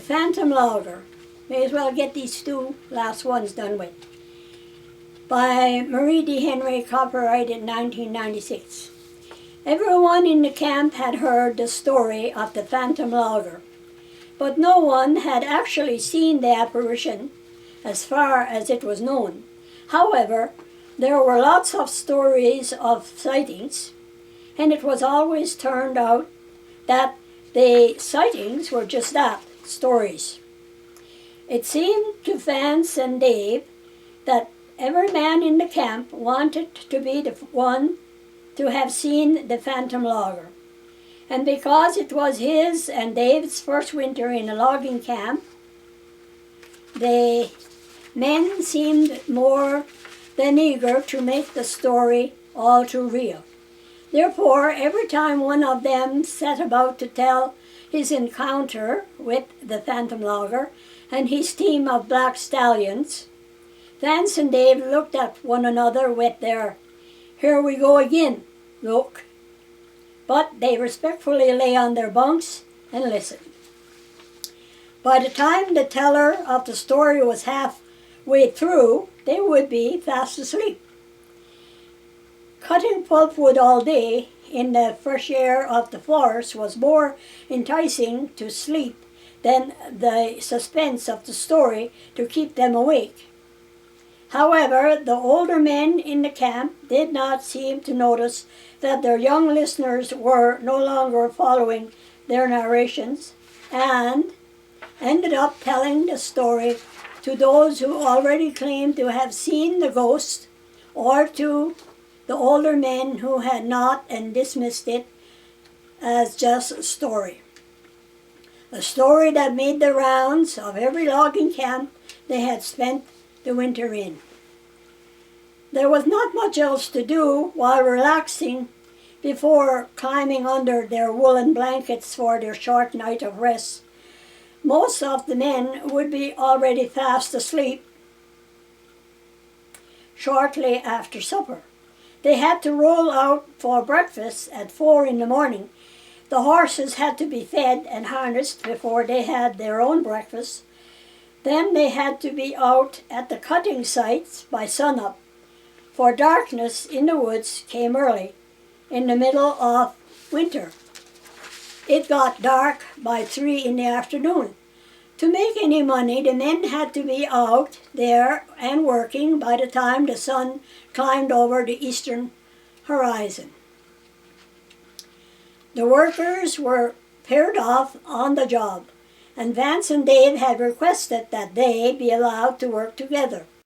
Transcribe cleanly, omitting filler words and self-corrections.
Phantom Logger. May as well get these two last ones done with. By Marie D. Henry, copyrighted 1996. Everyone in the camp had heard the story of the Phantom Logger, but no one had actually seen the apparition as far as it was known. However, there were lots of stories of sightings, and it was always turned out that the sightings were just that, stories. It seemed to Vance and Dave that every man in the camp wanted to be the one to have seen the Phantom Logger. And because it was his and Dave's first winter in a logging camp, the men seemed more than eager to make the story all too real. Therefore, every time one of them set about to tell his encounter with the Phantom Logger and his team of black stallions, Vance and Dave looked at one another with their "here we go again" look. But they respectfully lay on their bunks and listened. By the time the teller of the story was halfway through, they would be fast asleep. Cutting pulpwood all day in the fresh air of the forest was more enticing to sleep than the suspense of the story to keep them awake. However, the older men in the camp did not seem to notice that their young listeners were no longer following their narrations and ended up telling the story to those who already claimed to have seen the ghost, or to the older men who had not and dismissed it as just a story. A story that made the rounds of every logging camp they had spent the winter in. There was not much else to do while relaxing before climbing under their woolen blankets for their short night of rest. Most of the men would be already fast asleep shortly after supper. They had to roll out for breakfast at 4 in the morning. The horses had to be fed and harnessed before they had their own breakfast. Then they had to be out at the cutting sites by sunup, for darkness in the woods came early in the middle of winter. It got dark by 3 in the afternoon. To make any money, the men had to be out there and working by the time the sun climbed over the eastern horizon. The workers were paired off on the job, and Vance and Dave had requested that they be allowed to work together.